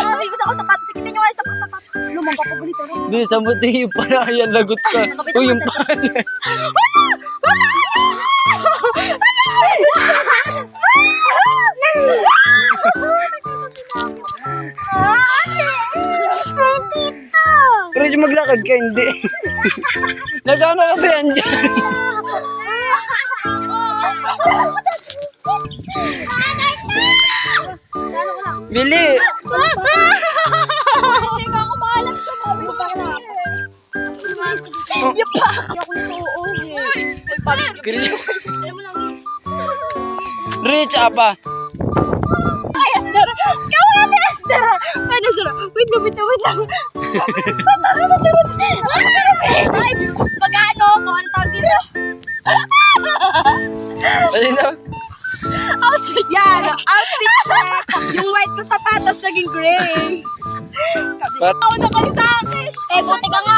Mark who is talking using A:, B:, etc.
A: Mamaya, gusto ko sapatos. Sige, tingnan nyo nga yung sapatos. Lumang papagulitan.
B: Hindi, sa buti yung panayan, lagot ka. Uy, yung panayan. Pero maglakad ka, hindi. Nagano kasi andyan. Bili!
A: Hindi nga ako maalam ito. Yung pa.
B: Rich, apa?
A: Ay, Esther! Kawan, Esther! Paano, Esther? Wait lang. Ay, pag-ano ko, ano tawag dito?
B: Ano na?
A: Outfit. Yan, outfit check. Yung white ko sapatos naging gray. Ako na kayo sa akin. Eh, buti ka nga